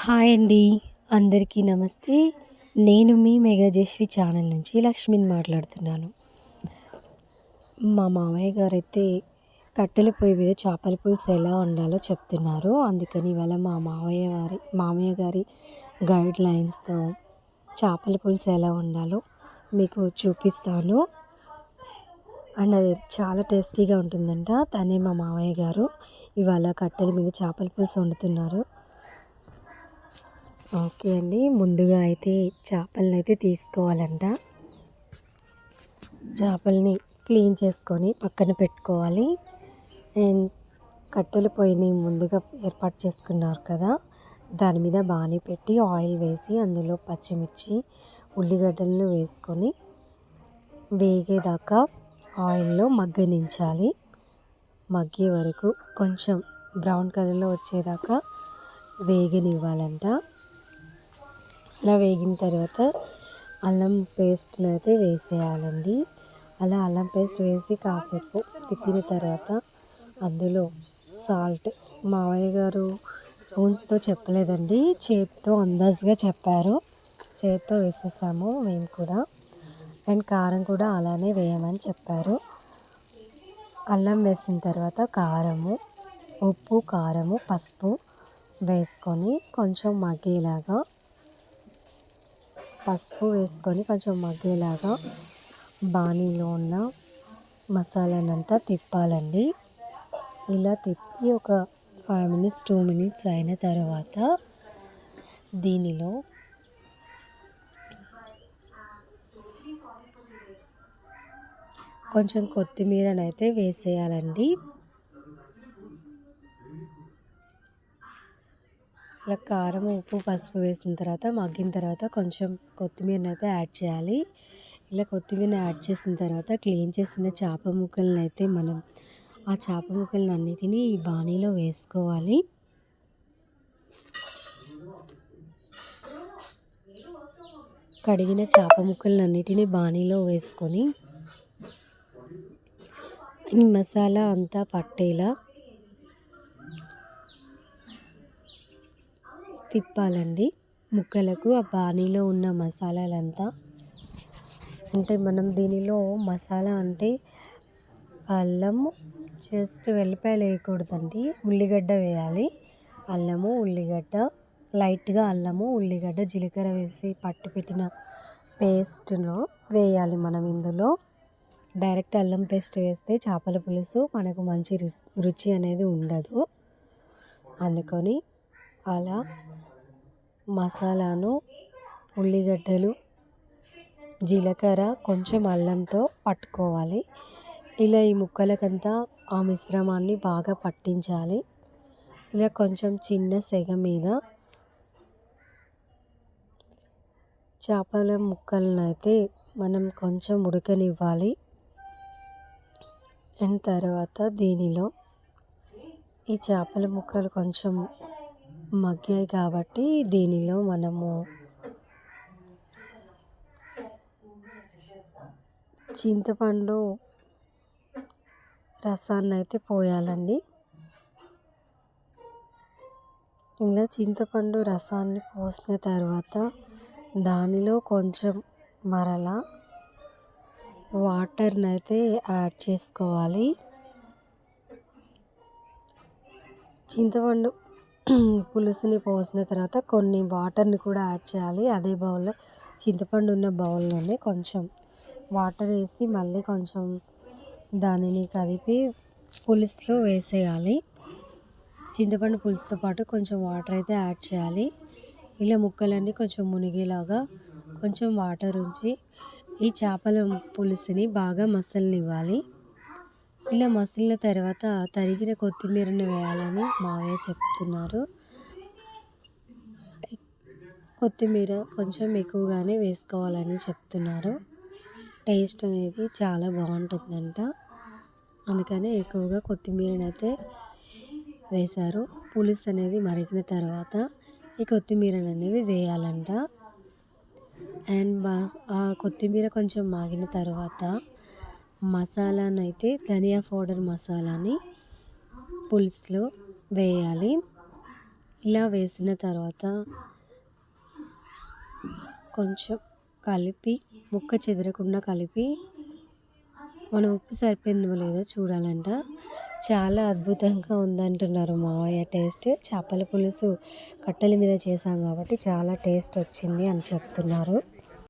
Hi అండి. అందరికీ నమస్తే. నేను మీ మెగాజేశ్వి ఛానల్ నుంచి లక్ష్మిని మాట్లాడుతున్నాను. మా మామయ్య గారైతే కట్టెల పొయ్యి మీద చేపల పులుసు ఎలా వండాలో చెప్తున్నారు. అందుకని ఇవాళ మా మామయ్య గారి గైడ్ లైన్స్తో చేపల పులుసు ఎలా వండాలో మీకు చూపిస్తాను. అండ్ అది చాలా టేస్టీగా ఉంటుందంట. తనే మా మామయ్య గారు ఇవాళ కట్టెల మీద చేపల పులుసు వండుతున్నారు. ఓకే అండి. ముందుగా అయితే చేపలను అయితే తీసుకోవాలంట. చేపల్ని క్లీన్ చేసుకొని పక్కన పెట్టుకోవాలి. అండ్ కట్టెల పొయ్యిని ముందుగా ఏర్పాటు చేసుకున్నారు కదా, దాని మీద బాణీ పెట్టి ఆయిల్ వేసి అందులో పచ్చిమిర్చి ఉల్లిగడ్డలను వేసుకొని వేగేదాకా ఆయిల్లో మగ్గనించాలి. మగ్గే వరకు కొంచెం బ్రౌన్ కలర్లో వచ్చేదాకా వేగనివ్వాలంట. అలా వేగిన తర్వాత అల్లం పేస్ట్ని అయితే వేసేయాలండి. అలా అల్లం పేస్ట్ వేసి కాసేపు తిప్పిన తర్వాత అందులో సాల్ట్, మావయ్య గారు స్పూన్స్తో చెప్పలేదండి, చేత్తో అందాజుగా చెప్పారు. చేత్తో వేసేసాము మేము కూడా. అండ్ కారం కూడా అలానే వేయమని చెప్పారు. అల్లం వేసిన తర్వాత ఉప్పు, కారము, పసుపు వేసుకొని కొంచెం మగ్గేలాగా బాణీలో ఉన్న మసాలానంతా తిప్పాలండి. ఇలా తిప్పి ఒక 5 మినిట్స్ 2 మినిట్స్ అయిన తర్వాత దీనిలో కొంచెం కొత్తిమీరనైతే వేసేయాలండి. ఇలా కారం, ఉప్పు, పసుపు వేసిన తర్వాత మగ్గిన తర్వాత కొంచెం కొత్తిమీరని అయితే యాడ్ చేయాలి. ఇలా కొత్తిమీరని యాడ్ చేసిన తర్వాత క్లీన్ చేసిన చేప ముక్కలను అయితే ఆ చేప ముక్కలను అన్నిటినీ ఈ బాణీలో వేసుకోవాలి. కడిగిన చేప ముక్కలను అన్నిటినీ బాణీలో వేసుకొని ఈ మసాలా అంతా పట్టేలా తిప్పాలండి. ముక్కలకు ఆ బాణీలో ఉన్న మసాలాలంతా, అంటే మనం దీనిలో మసాలా అంటే అల్లము, జస్ట్ వెల్లిపాయలు వేయకూడదండి, ఉల్లిగడ్డ వేయాలి. అల్లము, ఉల్లిగడ్డ, లైట్గా అల్లము, ఉల్లిగడ్డ, జీలకర్ర వేసి పట్టు పెట్టిన పేస్ట్లో వేయాలి. మనం ఇందులో డైరెక్ట్ అల్లం పేస్ట్ వేస్తే చేపల పులుసు మనకు మంచి రుచి అనేది ఉండదు. అందుకని అలా మసాలాను, ఉల్లిగడ్డలు, జీలకర్ర, కొంచెం అల్లంతో పట్టుకోవాలి. ఇలా ఈ ముక్కలకంతా ఆ మిశ్రమాన్ని బాగా పట్టించాలి. ఇలా కొంచెం చిన్న సెగ మీద చేపల ముక్కలను అయితే మనం కొంచెం ఉడకనివ్వాలి. అండ్ తర్వాత దీనిలో ఈ చేపల ముక్కలు కొంచెం మగ్గాయి కాబట్టి దీనిలో మనము చింతపండు రసాన్ని అయితే పోయాలండి. ఇలా చింతపండు రసాన్ని పోసిన తర్వాత దానిలో కొంచెం మరలా వాటర్ని అయితే యాడ్ చేసుకోవాలి. చింతపండు పులుసుని పోసిన తర్వాత కొన్ని వాటర్ని కూడా యాడ్ చేయాలి. అదే బౌల్లో, చింతపండు ఉన్న బౌల్లోనే కొంచెం వాటర్ వేసి మళ్ళీ కొంచెం దానిని కదిపి పులుసులో వేసేయాలి. చింతపండు పులుసుతో పాటు కొంచెం వాటర్ అయితే యాడ్ చేయాలి. ఇలా ముక్కలన్నీ కొంచెం మునిగేలాగా కొంచెం వాటర్ ఉంచి ఈ చేపల పులుసుని బాగా మసలనివ్వాలి. ఇలా మసిలిన తర్వాత తరిగిన కొత్తిమీరని వేయాలని మావయ్య చెప్తున్నారు. కొత్తిమీర కొంచెం ఎక్కువగానే వేసుకోవాలని చెప్తున్నారు. టేస్ట్ అనేది చాలా బాగుంటుందంట. అందుకని ఎక్కువగా కొత్తిమీరని అయితే వేశారు. పులుసు అనేది మరిగిన తర్వాత ఈ కొత్తిమీరని అనేది వేయాలంట. అండ్ ఆ కొత్తిమీర కొంచెం మాగిన తర్వాత మసాలానైతే ధనియా పౌడర్ మసాలాని పులుసులో వేయాలి. ఇలా వేసిన తర్వాత కొంచెం కలిపి ముక్క చెదరకుండా కలిపి మనం ఉప్పు సరిపోయిందో లేదో చూడాలంట. చాలా అద్భుతంగా ఉందంటున్నారు మావయ్య టేస్ట్. చేపల పులుసు కట్టెల మీద చేసాం కాబట్టి చాలా టేస్ట్ వచ్చింది అని చెప్తున్నారు.